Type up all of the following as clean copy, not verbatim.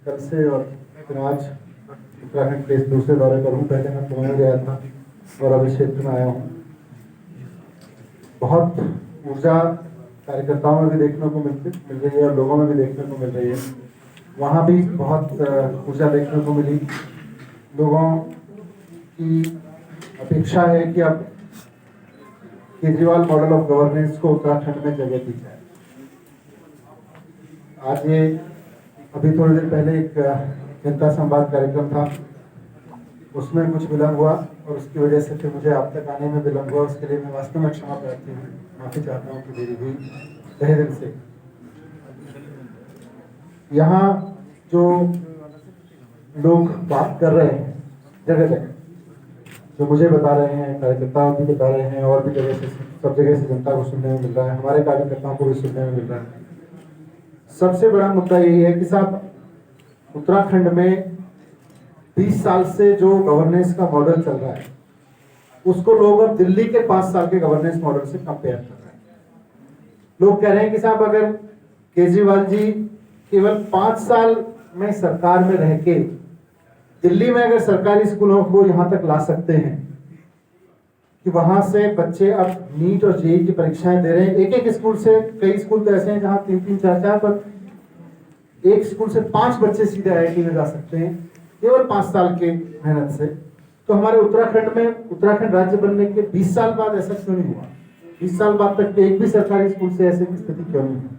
कल से और फिर आज उत्तराखंड के इस दूसरे दौरे पर हूँ। पहले मैं पुणे गया था और अब इस क्षेत्र में आया हूँ। बहुत ऊर्जा कार्यकर्ताओं में भी देखने को मिल रही है और लोगों में भी देखने को मिल रही है। वहाँ भी बहुत ऊर्जा देखने को मिली। लोगों की अपेक्षा है कि अब केजरीवाल मॉडल ऑफ गवर्नेंस को उत्तराखंड में जगह दी जाए। आज ये अभी थोड़ी देर पहले एक जनता संवाद कार्यक्रम था, उसमें कुछ विलम्ब हुआ और उसकी वजह से फिर मुझे आप तक आने में विलम्ब हुआ। उसके लिए मैं वास्तव में क्षमा प्रार्थी हूँ, माफी चाहता हूँ कि देरी हुई तहे दिल से। यहाँ जो लोग बात कर रहे हैं जगह जगह, जो मुझे बता रहे हैं, कार्यकर्ताओं भी बता रहे हैं और भी जगह से, सब जगह से जनता को सुनने में मिल रहा है, हमारे कार्यकर्ताओं को भी सुनने में मिल रहा है। सबसे बड़ा मुद्दा यही है कि साहब उत्तराखंड में 20 साल से जो गवर्नेंस का मॉडल चल रहा है उसको लोग अब दिल्ली के 5 साल के गवर्नेंस मॉडल से कंपेयर कर रहे हैं। लोग कह रहे हैं कि साहब अगर केजरीवाल जी केवल 5 साल में सरकार में रह के दिल्ली में अगर सरकारी स्कूलों को यहां तक ला सकते हैं कि वहां से बच्चे अब नीट और जेईई की परीक्षाएं दे रहे हैं। एक एक स्कूल से, कई स्कूल तो ऐसे हैं जहां 3-3, 4-4, पर एक स्कूल से 5 बच्चे सीधे आईआईटी में जा सकते हैं केवल 5 साल के मेहनत से। तो हमारे उत्तराखंड में, उत्तराखंड राज्य बनने के 20 साल बाद ऐसा क्यों नहीं हुआ? 20 साल बाद तक एक भी सरकारी स्कूल से ऐसे की स्थिति क्यों नहीं हुई?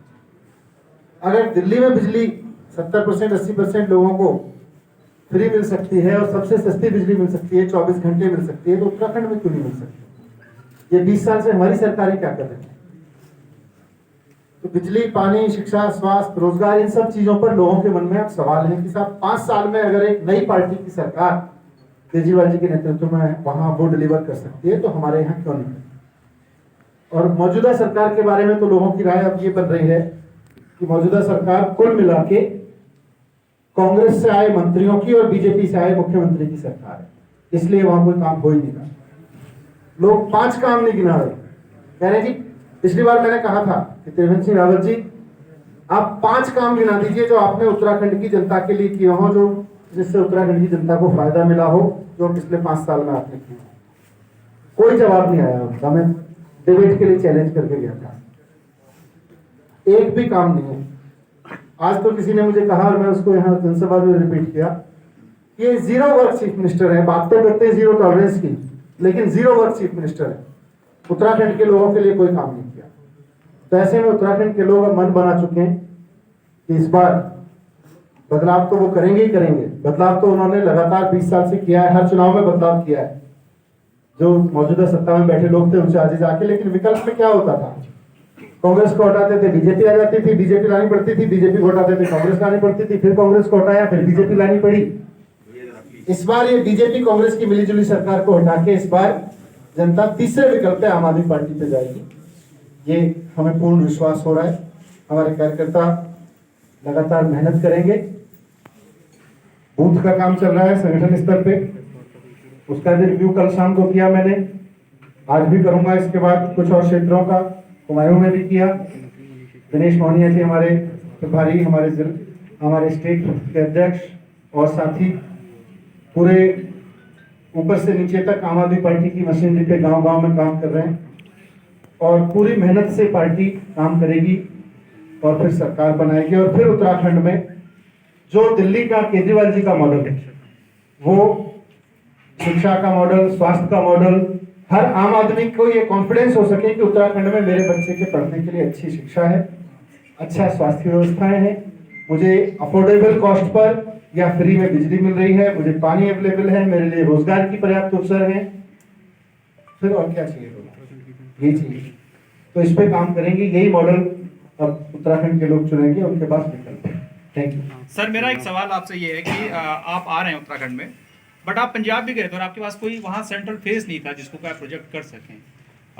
अगर दिल्ली में बिजली 70%, 80% लोगों को फ्री मिल सकती है और सबसे सस्ती बिजली मिल सकती है, 24 घंटे मिल सकती है, तो उत्तराखंड में क्यों नहीं मिल सकती? ये 20 साल से हमारी सरकारें क्या कर रही है? तो बिजली, पानी, शिक्षा, स्वास्थ्य, रोजगार, इन सब चीजों पर लोगों के मन में अब सवाल है कि साहब 5 साल में अगर एक नई पार्टी की सरकार केजरीवाल जी के नेतृत्व में वहां वो डिलीवर कर सकती है तो हमारे यहाँ क्यों नहीं? और मौजूदा सरकार के बारे में तो लोगों की राय अब ये बन रही है कि मौजूदा सरकार कुल मिला के कांग्रेस से आए मंत्रियों की और बीजेपी से आए मुख्यमंत्री की सरकार है, इसलिए वहां कोई काम हो ही नहीं रहा। लोग 5 काम नहीं गिना रहे, कह रहे जी पिछली बार मैंने कहा था कि त्रिवेंद्र सिंह रावत जी आप 5 काम गिना दीजिए जो आपने उत्तराखंड की जनता के लिए किए हो, जो जिससे उत्तराखंड की जनता को फायदा मिला हो, जो पिछले 5 साल में आपने किए। कोई जवाब नहीं आया उनका। मैं डिबेट के लिए चैलेंज करके गया था, एक भी काम नहीं है। आज तो किसी ने मुझे कहा और मैं उसको यहाँ जनसभा में रिपीट किया, ये जीरो वर्क चीफ मिनिस्टर है। बात तो करते हैं जीरो टॉलरेंस की, लेकिन जीरो वर्क चीफ मिनिस्टर है। उत्तराखंड के लोगों के लिए कोई काम नहीं किया। तो ऐसे में उत्तराखंड के लोग अब मन बना चुके हैं कि इस बार बदलाव तो वो करेंगे ही करेंगे। बदलाव तो उन्होंने लगातार 20 साल से किया है, हर चुनाव में बदलाव किया है। जो मौजूदा सत्ता में बैठे लोग थे उनसे आगे जाके, लेकिन विकल्प में क्या होता था? कांग्रेस को हटाते थे, बीजेपी आ जाती थी, बीजेपी लानी पड़ती थी, बीजेपी को हटाते थे, कांग्रेस लानी पड़ती थी, फिर कांग्रेस को हटाया, फिर बीजेपी लानी पड़ी। इस बार ये बीजेपी कांग्रेस की मिलीजुली सरकार को हटा के इस बार जनता तीसरे विकल्प पे आम आदमी पार्टी पे जाएगी, ये हमें पूर्ण विश्वास हो रहा है। हमारे कार्यकर्ता लगातार मेहनत करेंगे। बूथ का काम चल रहा है संगठन स्तर पे, उसका भी रिव्यू कल शाम को किया मैंने, आज भी करूंगा। इसके बाद कुछ और क्षेत्रों का कुमायूं में भी किया। दिनेश मोहनिया जी हमारे प्रभारी, हमारे स्टेट के अध्यक्ष और साथी पूरे ऊपर से नीचे तक आम आदमी पार्टी की मशीनरी पे गांव-गांव में काम कर रहे हैं और पूरी मेहनत से पार्टी काम करेगी और फिर सरकार बनाएगी। और फिर उत्तराखंड में जो दिल्ली का केजरीवाल जी का मॉडल है, वो शिक्षा का मॉडल, स्वास्थ्य का मॉडल, हर आम आदमी को ये कॉन्फिडेंस हो सके कि उत्तराखंड में मेरे बच्चे के पढ़ने के लिए अच्छी शिक्षा है, अच्छा स्वास्थ्य व्यवस्थाएं हैं, मुझे अफोर्डेबल कॉस्ट पर या फ्री में बिजली मिल रही है, मुझे पानी अवेलेबल है, मेरे लिए रोजगार की पर्याप्त अवसर है। फिर और क्या चाहिए? यही चाहिए। तो इस पे काम करेंगे। यही मॉडल अब उत्तराखंड के लोग चुनेंगे, उनके पास विकल्प है। Thank you sir. मेरा एक सवाल आपसे ये है कि आप आ रहे हैं उत्तराखंड में, बट आप पंजाब भी गए थे और आपके पास कोई वहाँ सेंट्रल फेस नहीं था जिसको आप प्रोजेक्ट कर सकें।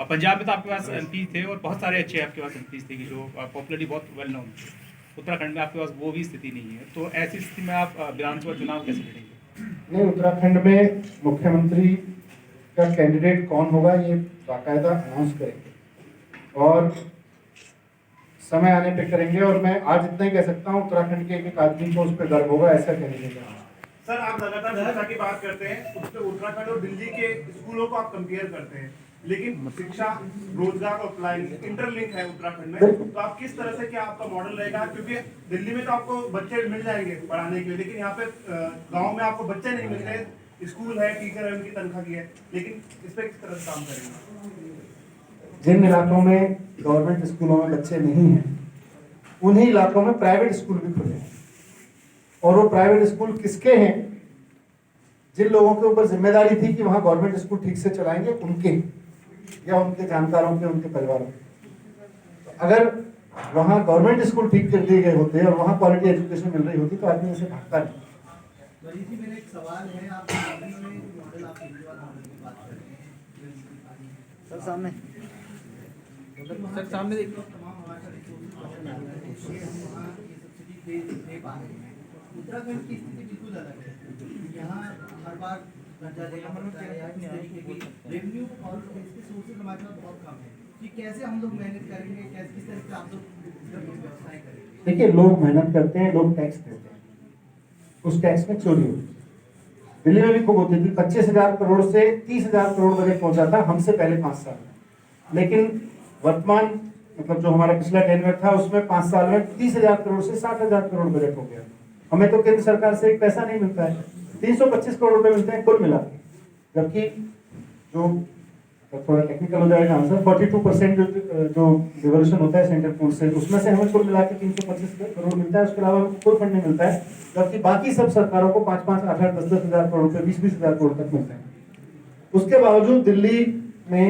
पंजाब में तो आपके पास एमपी थे और बहुत सारे अच्छे आपके पास एमपी थे जो पॉपुलरली बहुत वेल नोन थे। उत्तराखंड में आपके पास वो भी स्थिति नहीं है, तो ऐसी स्थिति में आप विधानसभा चुनाव कैसे लड़ेंगे? नहीं, उत्तराखंड में मुख्यमंत्री का कैंडिडेट कौन होगा ये बाकायदा अनाउंस करेंगे और समय आने पे करेंगे। और मैं आज इतना ही कह सकता हूँ, उत्तराखंड के एक आदमी को उस पर गर्व होगा, ऐसा कहने के लिए। सर, आप लगातार शिक्षा की बात करते हैं, उस पर उत्तराखंड और दिल्ली के स्कूलों को आप कंपेयर करते हैं, लेकिन शिक्षा, रोजगार और पढ़ाई इंटरलिंक है उत्तराखंड में। तो आप किस तरह से, क्या आपका मॉडल रहेगा? क्योंकि दिल्ली में तो आपको बच्चे मिल जाएंगे पढ़ाने के लिए, लेकिन यहाँ पे गांव में आपको बच्चे नहीं मिल रहे। स्कूल है, टीचर है, उनकी तनख्वाह की है, लेकिन इस पर किस तरह से काम करेंगे? जिन इलाकों में गवर्नमेंट स्कूलों में बच्चे नहीं हैं, उन्हीं इलाकों में प्राइवेट स्कूल भी खुले हैं। और वो प्राइवेट स्कूल किसके हैं? जिन लोगों के ऊपर जिम्मेदारी थी कि वहां गवर्नमेंट स्कूल ठीक से चलाएंगे, उनके या उनके जानकारों के, उनके परिवारों के। तो अगर वहां गवर्नमेंट स्कूल ठीक कर दिए गए होते और वहां क्वालिटी एजुकेशन मिल रही होती तो आदमी ऐसे भागता नहीं। जी, मेरा एक सवाल है, आप मॉडल, आप केजरीवाल मॉडल की बात कर रहे हैं सर, सामने देखिए, तमाम हमारे उत्तराखंड की स्थिति बिल्कुल अलग है। यहाँ हर बार कर्जा लेना पड़ता है, रेवेन्यू और इसके सोर्सेज हमारे पास बहुत कम है कि कैसे हम लोग मेहनत करेंगे, कैसे किस तरह से आप लोग व्यवसाय करेंगे? देखिए, लोग मेहनत करते हैं, लोग टैक्स देते हैं, उस टैक्स में चोरी होती है। दिल्ली में भी खूब होती थी, 25,000 करोड़ से 30,000 करोड़ बजट पहुंचा था हमसे पहले 5 साल में। लेकिन वर्तमान, मतलब जो हमारा पिछला टेन्योर था, उसमें 5 साल में 30,000 करोड़ से 60,000 करोड़ बजट हो गया। हमें तो केंद्र सरकार से एक पैसा नहीं मिलता है, 325 करोड़ रुपए मिलते हैं कुल मिला के। जबकि जो थोड़ा टेक्निकल हो जाएगा आंसर, 42% जो डिवोल्यूशन होता है सेंट्रल फंड से, उसमें से हमें कुल मिला के 325 करोड़ मिलता है। उसके अलावा कोई फंड नहीं मिलता है। जबकि बाकी सब सरकारों को 5-5, 8-8, 10-10 हजार करोड़ रुपए, 20-20 हजार करोड़ तक मिलते हैं। उसके बावजूद दिल्ली में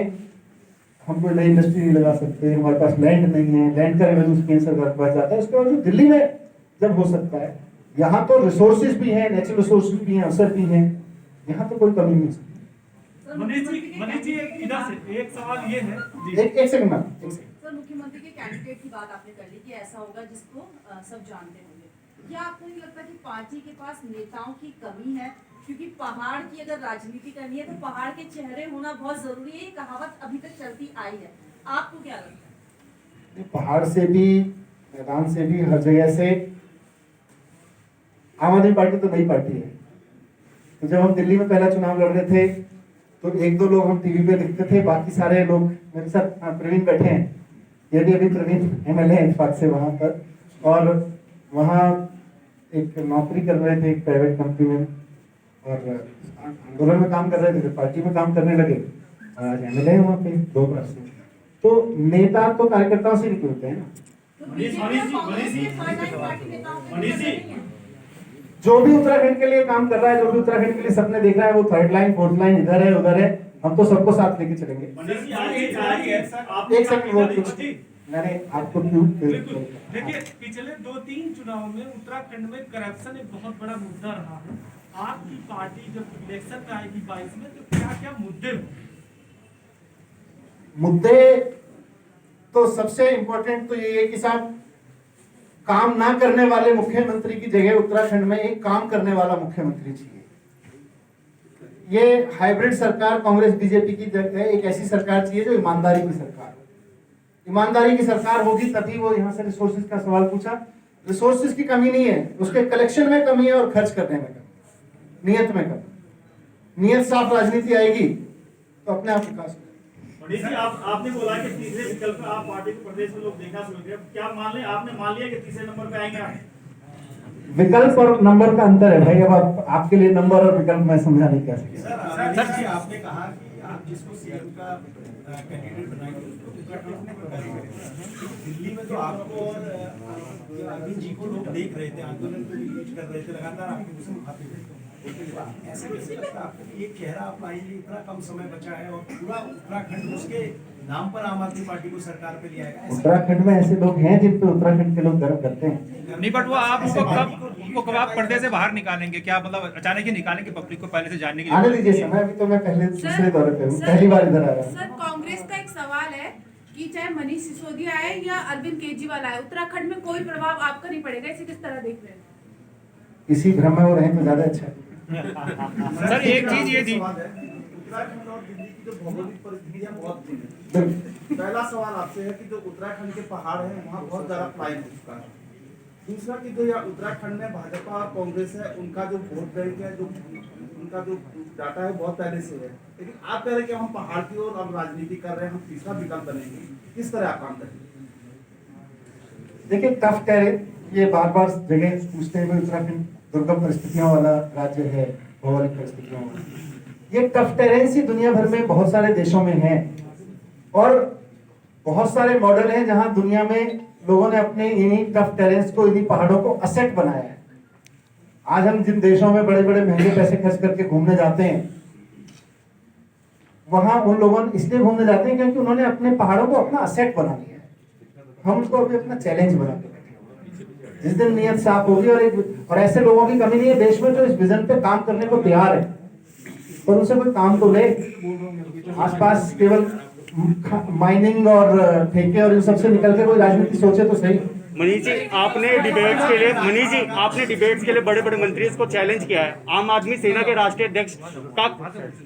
हम कोई नई इंडस्ट्री नहीं लगा सकते, हमारे पास लैंड नहीं है, लैंड का रेवेन्यू केंद्र सरकार के पास जाता है। उसके बावजूद दिल्ली में जब हो सकता है, यहाँ तो रिसोर्सेज भी हैं, नेचुरल रिसोर्सेज भी हैं, अवसर भी हैं, यहाँ तो कोई कमी नहीं है। मनीष जी इधर से एक सवाल ये है, एक सेकंड मैम। सर, मुख्यमंत्री के कैंडिडेट की बात आपने कर ली कि ऐसा होगा जिसको सब जानते होंगे। क्या आपको नहीं लगता कि पार्टी के पास नेताओं की कमी है? क्योंकि पहाड़ की अगर राजनीति करनी है तो पहाड़ के चेहरे होना बहुत जरूरी है। ये कहावत अभी तक चलती आई है, आपको क्या लगता है? पहाड़ से भी, मैदान से भी, हर जगह से आम आदमी पार्टी तो नई पार्टी है। तो जब हम दिल्ली में पहला चुनाव लड़ रहे थे तो 1-2 लोग हम टीवी पे दिखते थे, बाकी सारे लोग मेरे साथ, प्रवीण बैठे हैं, ये भी अभी प्रवीण MLA है इत्तेफाक से वहाँ पर, और वहाँ एक नौकरी कर रहे थे एक प्राइवेट कंपनी में, और आंदोलन में काम कर रहे थे, फिर पार्टी में काम करने लगे, आज MLA है वहाँ पे 2 वर्ष से। तो नेता तो कार्यकर्ताओं से निकलते हैं ना। तो बीजेपी और कांग्रेस के थर्ड लाइन पार्टी नेताओं के मनीष जी, नहीं है। जो भी उत्तराखंड के लिए काम कर रहा है, जो भी उत्तराखंड के लिए सपने देख रहा है, वो 3rd लाइन 4th लाइन इधर है, उधर है, हम तो सबको साथ लेके चलेंगे। मनीष जी आप एक सेकंड, वो कुछ मैंने आपको क्यों बिल्कुल देखिए, पिछले 2-3 चुनाव में उत्तराखंड में करप्शन एक बहुत बड़ा मुद्दा रहा है। आपकी पार्टी जब इलेक्शन में आएगी 22 में, तो क्या क्या मुद्दे होंगे? मुद्दे तो सबसे इम्पोर्टेंट तो ये है कि साहब, काम ना करने वाले मुख्यमंत्री की जगह उत्तराखंड में एक काम करने वाला मुख्यमंत्री चाहिए। ये हाइब्रिड सरकार कांग्रेस बीजेपी की जगह एक ऐसी सरकार चाहिए जो ईमानदारी की सरकार हो। ईमानदारी की सरकार होगी तभी वो, यहाँ से रिसोर्सेज का सवाल पूछा, रिसोर्सेज की कमी नहीं है, उसके कलेक्शन में कमी है और खर्च करने में कमी, नियत में कमी। नियत साफ, राजनीति आएगी तो अपने आप विकास। मनीष जी, आपने बोला कि तीसरे विकल्प पे आप पार्टी को प्रदेश में लोग देखना शुरू किया, क्या आपने मान लिया कि तीसरे नंबर पे आएंगे आप? विकल्प और नंबर का अंतर है भाई। अब आपके लिए नंबर और विकल्प मैं समझा नहीं कर सकता। सर, आपने कहा कि आप जिसको सीएम का कैंडिडेट बनाएंगे उसको उत्तराखंड में करेंगे। दिल्ली में तो आपको और अरविंद जी को लोग देख रहे थे, आंदोलन को लीड कर रहे थे, लगातार आपके उसे उठाते थे। ऐसे कैसे लगता है आपको कि एक चेहरा आप लाएंगे, इतना कम समय बचा है और पूरा उत्तराखंड उसके नाम पर आम आदमी पार्टी को सरकार पे लिया है? उत्तराखंड में ऐसे लोग हैं जिन पे उत्तराखंड के लोग गर्व करते हैं। नहीं, बट वो आप उनको कब आप पर्दे से बाहर निकालेंगे? क्या मतलब अचानक ही निकालेंगे? पब्लिक को पहले से जानने की आने दीजिए समय, अभी तो मैं पहले दूसरे दौरे पे हूँ, पहली बार इधर आ रहा हूँ। सर, कांग्रेस का एक सवाल है कि चाहे मनीष सिसोदिया आए या अरविंद केजरीवाल आए, उत्तराखंड में कोई प्रभाव आपका नहीं पड़ेगा, इसे किस तरह देख रहे हैं? इसी भ्रम में वो रहे तो ज्यादा अच्छा है। सर, एक चीज ये थी, उत्तराखंड और दिल्ली की जो भौगोलिक परिस्थितियां बहुत भिन्न है। बिल्कुल। पहला सवाल आपसे है कि जो उत्तराखंड के पहाड़ हैं वहाँ बहुत ज्यादा फ्लाइंग हो चुका है। दूसरा कि जो यहाँ उत्तराखंड में भाजपा और कांग्रेस है उनका जो वोट बैंक है, जो उनका जो डाटा है बहुत पहले से है, लेकिन आप कह रहे हैं कि हम पहाड़ की ओर अब राजनीति कर रहे हैं, हम तीसरा विकल्प बनेंगे, किस तरह आप काम करेंगे? देखिए टफ टेरेन, ये बार बार जगह पूछते हैं उत्तराखंड दुर्गम परिस्थितियों वाला राज्य है, भौगोलिक परिस्थितियों वाला। ये टफ टेरेन ही दुनिया भर में बहुत सारे देशों में है और बहुत सारे मॉडल हैं जहां दुनिया में लोगों ने अपने इन्हीं टफ टेरेन्स को, इन्हीं पहाड़ों को असेट बनाया है। आज हम जिन देशों में बड़े बड़े महंगे पैसे खर्च करके घूमने जाते हैं, वहां उन लोगों इसलिए घूमने जाते हैं क्योंकि उन्होंने अपने पहाड़ों को अपना असेट बना लिया है। हम उनको अभी अपना चैलेंज बना के बैठे। जिस दिन नीयत साफ होगी और ऐसे लोगों की कमी नहीं है देश में जो इस विजन पे काम करने को तैयार है, पर उनसे कोई काम तो ले। आसपास केवल माइनिंग और ठेके और इन सबसे निकल के कोई राजनीति सोचे तो सही। मनीष जी, आपने डिबेट्स के लिए बड़े बड़े मंत्री को चैलेंज किया है। आम आदमी सेना के राष्ट्रीय अध्यक्ष का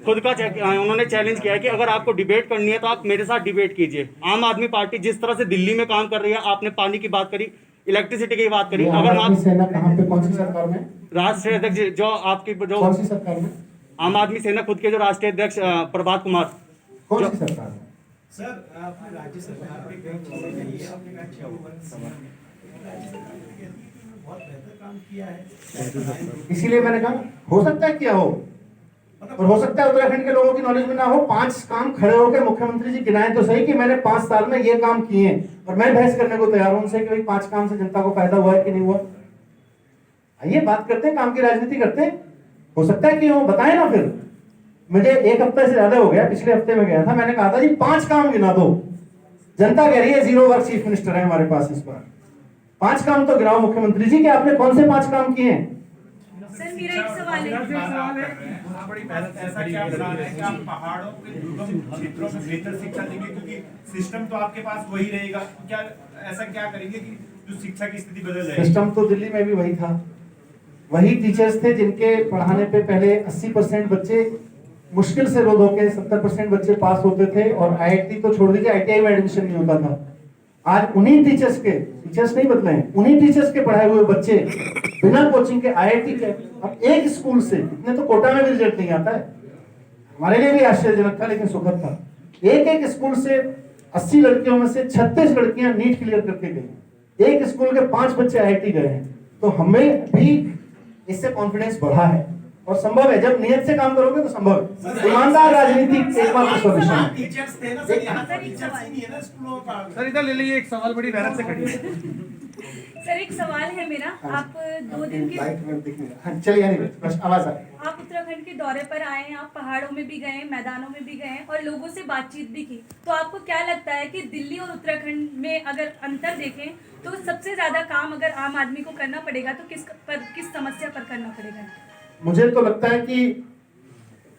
खुद का उन्होंने चैलेंज किया है कि अगर आपको डिबेट करनी है तो आप मेरे साथ डिबेट कीजिए। आम आदमी पार्टी जिस तरह से दिल्ली में काम कर रही है, आपने पानी की बात करी, इलेक्ट्रिसिटी की बात करी, अगर आम आदमी सेना कहां पे, कौन सी सरकार में? राष्ट्रीय अध्यक्ष जो आपकी जो कौन सी सरकार में? आम आदमी सेना खुद के जो राष्ट्रीय अध्यक्ष प्रभात कुमार, कौन सी सरकार में? सर आपने राज्य सरकार के कई चीजें कही है, आपने कहा 6 सवाल, राज्य सरकार ने कहती है कि बहुत बेहतर काम किया है, इसीलिए मैंने कहा हो सकता है क्या हो, और हो सकता है उत्तराखंड के लोगों की नॉलेज में ना हो। 5 काम खड़े होकर मुख्यमंत्री जी गिनाए तो सही कि मैंने 5 साल में ये काम किए हैं, और मैं बहस करने को तैयार हूं उनसे कि भाई 5 काम से जनता को फायदा हुआ है कि नहीं हुआ। आइए बात करते हैं, काम की राजनीति करते हैं। हो सकता है कि हो, बताए ना। फिर मुझे 1 हफ्ते से ज्यादा हो गया, पिछले हफ्ते में गया था, मैंने कहा था जी 5 काम गिना दो। जनता कह रही है 0 वर्क चीफ मिनिस्टर है हमारे पास इस बार। 5 काम तो गिनाओ मुख्यमंत्री जी कि आपने कौन से 5 काम किए हैं। सर मेरा एक सवाल है, ऐसा क्या प्लान है कि आप पहाड़ों के दुर्गम क्षेत्रों में बेहतर शिक्षा देंगे, क्योंकि सिस्टम तो आपके पास वही रहेगा, क्या ऐसा क्या करेंगे कि जो शिक्षा की स्थिति बदल जाएगी? सिस्टम तो दिल्ली में भी वही था, वही टीचर्स थे जिनके पढ़ाने पे पहले 80% बच्चे मुश्किल से रोज होके 70% बच्चे पास होते थे, और आईआईटी तो छोड़ दीजिए, आईटीआई में एडमिशन नहीं होता था। आज उन्हीं टीचर्स नहीं बदले हैं, उन्हीं टीचर्स के पढ़ाए हुए बच्चे बिना कोचिंग के आईआईटी के, अब एक स्कूल से, इतने तो कोटा में भी रिजल्ट नहीं आता है, हमारे लिए भी आश्चर्यजनक था लेकिन सुखद था। एक स्कूल से 80 लड़कियों में से 36 लड़कियां नीट क्लियर करके गई, एक स्कूल के 5 बच्चे आईआईटी गए हैं। तो हमें भी इससे कॉन्फिडेंस बढ़ा है, और संभव है जब नियत से काम करोगे तो संभव है। ईमानदार राजनीति एकमात्र सॉल्यूशन है। टीचर्स थे ना सर, यहाँ पर टीचर्स ही नहीं है ना स्कूलों का। सर इधर ले लीजिए, एक सवाल बड़ी मेहनत से खड़ी है। सर एक सवाल है मेरा, आप 2 दिन के चलिए आवाज आ रही। आप उत्तराखंड के दौरे पर आए हैं, आप पहाड़ों में भी गए, मैदानों में भी गए और लोगों से बातचीत भी की, तो आपको क्या लगता है कि दिल्ली और उत्तराखंड में अगर अंतर देखें तो सबसे ज्यादा काम अगर आम आदमी को करना पड़ेगा तो किस समस्या पर करना पड़ेगा? मुझे तो लगता है कि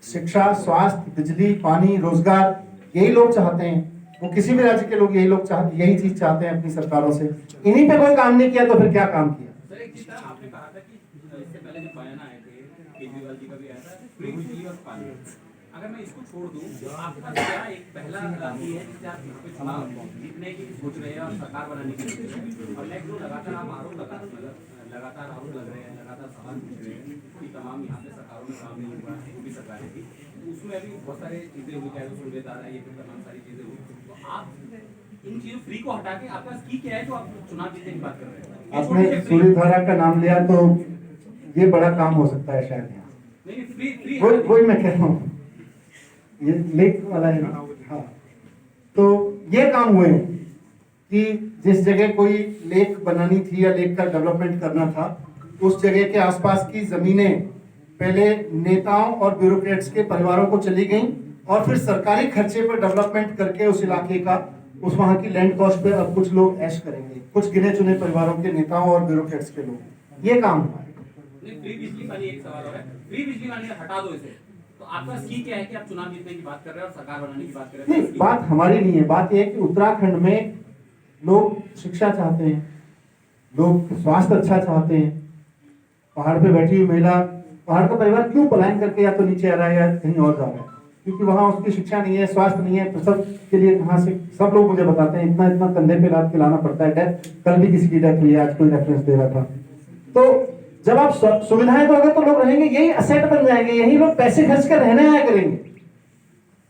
शिक्षा, स्वास्थ्य, बिजली, पानी, रोजगार, यही लोग चाहते हैं। वो किसी भी राज्य के लोग यही चीज चाहते हैं अपनी सरकारों से। इन्हीं पे कोई काम नहीं किया तो फिर क्या काम किया? सर एक चीज आपने कहा था कि इससे पहले जो बयान आए थे, केजरीवाल जी का भी आया था, फ्री बिजली और पानी। अगर मैं इसको छोड़ दूं तो आपके पास क्या एक पहला ये है कि आप यहाँ पे चुनाव जीतने की सोच रहे हैं और सरकार बनाने की सोच रहे हैं, और नेक्स्ट जो लगातार आप आरोप लगातार आरोप लग रहे हैं, लगातार सवाल पूछ रहे हैं कि तमाम यहाँ पे सरकारों में काम नहीं हुआ है, भी सरकारें थी, तो उसमें अभी बहुत सारे चीजें हुई, चाहे सुविधा है, ये फिर तमाम सारी चीजें हुई। तो आप इन चीजों फ्री को हटा के आपके पास की क्या है जो आप चुनाव जीतने की बात कर रहे हैं? आपने सूर्यधारा का नाम लिया तो ये बड़ा काम हो सकता है शायद यहाँ। नहीं फ्री वही मैं कह रहा हूँ, ये लेक वाला है ना। हाँ, तो ये काम हुए कि जिस जगह कोई लेक बनानी थी या लेक का डेवलपमेंट करना था, उस जगह के आसपास की जमीनें पहले नेताओं और ब्यूरोक्रेट्स के परिवारों को चली गईं, और फिर सरकारी खर्चे पर डेवलपमेंट करके उस इलाके का, उस वहां की लैंड कॉस्ट पे अब कुछ लोग ऐश करेंगे, कुछ गिने चुने परिवारों के नेताओं और ब्यूरोक्रेट्स के लोग। ये काम हुआ है। फ्री बिजली पानी एक सवाल और है, फ्री बिजली पानी हटा दो इसे, तो आपका की क्या है कि आप चुनाव जीतने की बात कर रहे हैं और सरकार बनाने की बात कर रहे हैं? नहीं, बात हमारी नहीं है, बात यह है कि उत्तराखंड में लोग शिक्षा चाहते हैं, लोग स्वास्थ्य अच्छा चाहते हैं। पहाड़ पे बैठी हुई महिला, पहाड़ का परिवार क्यों पलायन करके या तो नीचे आ रहा है या कहीं और जा रहा है? क्योंकि वहाँ उसकी शिक्षा नहीं है, स्वास्थ्य नहीं है, प्रसव के लिए कहाँ से, सब लोग मुझे बताते हैं इतना इतना कंधे पे लाद के लाना पड़ता है। डेथ, कल भी किसी की डेथ हुई है, आज कोई रेफरेंस दे रहा था। तो जब आप सुविधाएं दोगे तो लोग रहेंगे, यही असेट बन जाएंगे, यही लोग पैसे खर्च कर रहने आया करेंगे।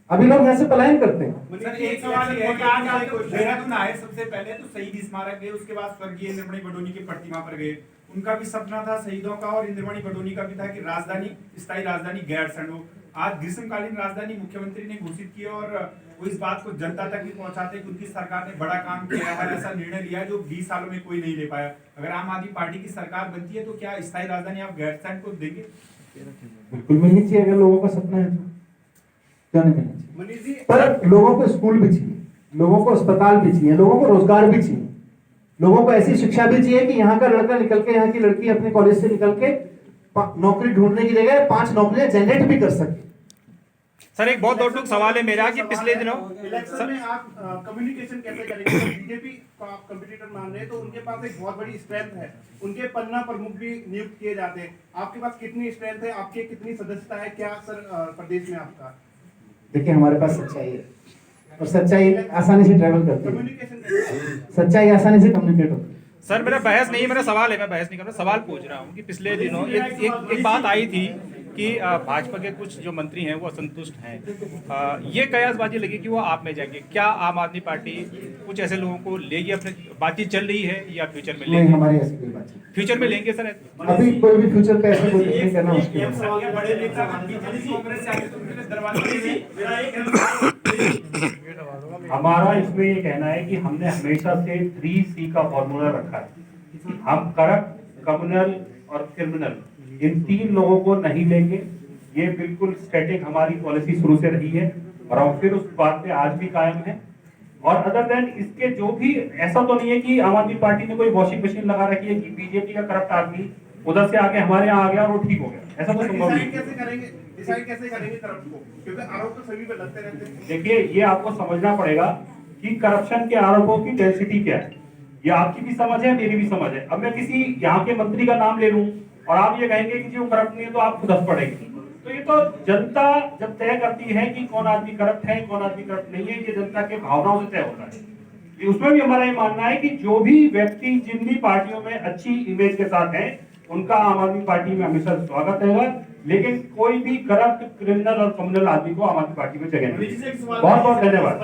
अभी लोग यहाँ से पलायन करते हैं। सर एक सवाल ये है कि आज आप देहरादून आए, सबसे पहले तो शहीद स्मारक गए, उसके बाद स्वर्गीय इंद्रमणि बडोनी की प्रतिमा पर गए। उनका भी सपना था शहीदों का और इंद्रमणि बडोनी का भी था कि राजधानी, स्थायी राजधानी गैरसैंण हो। आज ग्रीष्मकालीन राजधानी मुख्यमंत्री ने घोषित की और वो इस बात को जनता तक भी पहुंचाते कि उनकी सरकार ने बड़ा काम किया है, ऐसा निर्णय लिया जो 20 सालों में कोई नहीं ले पाया। अगर आम आदमी पार्टी की सरकार बनती है तो क्या स्थायी राजधानी आप गैरसैंण को देंगे? बिल्कुल मिलनी चाहिए, अगर लोगों का सपना है तो क्यों नहीं मिलनी चाहिए। मनीष जी, पर लोगों को स्कूल भी चाहिए, लोगों को अस्पताल भी चाहिए, लोगों को रोजगार भी चाहिए, लोगों को ऐसी शिक्षा भी चाहिए कि यहाँ का लड़का निकल के, यहाँ की लड़की अपने कॉलेज से निकल के नौकरी ढूंढने की जगह 5 नौकरियां जनरेट भी कर सके। सर एक बहुत दो सवाल है मेरा कि पिछले दिनों इलेक्शन में आप कम्युनिकेशन कैसे करेंगे? बीजेपी को आप कंपटीटर मान रहे हैं तो उनके पास एक बहुत बड़ी स्ट्रेंथ है, उनके पन्ना प्रमुख भी नियुक्त किए जाते हैं। आपके पास कितनी स्ट्रेंथ है, आपके कितनी सदस्यता है, क्या सर प्रदेश में आपका? देखिए हमारे पास सच्चाई है और सच्चाई आसानी से ट्रेवल करती है, कम्युनिकेशन सच्चाई आसानी से कम्युनिकेट होती है। सर मेरा बहस नहीं है, मेरा सवाल है, मैं बहस नहीं कर रहा, सवाल पूछ रहा हूँ कि पिछले दिनों एक बात आई थी कि भाजपा के कुछ जो मंत्री हैं वो असंतुष्ट हैं। ये कयासबाजी लगी कि वो आप में जाएंगे। क्या आम आदमी पार्टी कुछ ऐसे लोगों को लेगी? अपने बातचीत चल रही है या फ्यूचर में नहीं, लेंगे? हमारी ऐसी कोई बात नहीं। फ्यूचर में लेंगे सर? अभी कोई भी फ्यूचर पे ऐसा कोई नहीं करना मुश्किल है। बड़े नेता कांग्रेस से आके तो उनके दरवाजे हमारा इसमें ये कहना है कि हमने हमेशा से 3C का फॉर्मूला रखा है। हम करप्ट, कम्युनल और क्रिमिनल, इन 3 लोगों को नहीं लेंगे। ये बिल्कुल स्टैटिक हमारी पॉलिसी शुरू से रही है और हम फिर उस बात पे आज भी कायम है। और अदर देन इसके जो भी, ऐसा तो नहीं है कि आम आदमी पार्टी ने कोई वॉशिंग मशीन लगा रखी है कि बीजेपी का करप्ट आदमी उधर से आके हमारे यहाँ आ गया और वो ठीक हो गया, ऐसा तो संभव नहीं। डिसाइड कैसे करेंगे करप्ट को? क्योंकि आरोप तो सभी पे लगते रहते हैं। देखिए ये आपको समझना पड़ेगा कि करप्शन के आरोपों की डेंसिटी क्या है। ये आपकी भी समझ है, मेरी भी समझ है। अब मैं किसी यहाँ के मंत्री का नाम ले लूं और आप ये कहेंगे कि जो करप्ट नहीं है तो आपको 10 पड़ेगी। तो ये तो जनता जब तय करती है कि कौन आदमी करप्ट है, कौन आदमी करप्ट नहीं है, ये जनता के भावनाओं से तय होता है। उसमें भी हमारा ये मानना है कि जो भी व्यक्ति जिन भी पार्टियों में अच्छी इमेज के साथ है उनका आम आदमी पार्टी में हमेशा स्वागत है, लेकिन कोई भी करप्ट, क्रिमिनल और कम्युनल आदमी को आम आदमी पार्टी में जगह नहीं। बहुत बहुत धन्यवाद।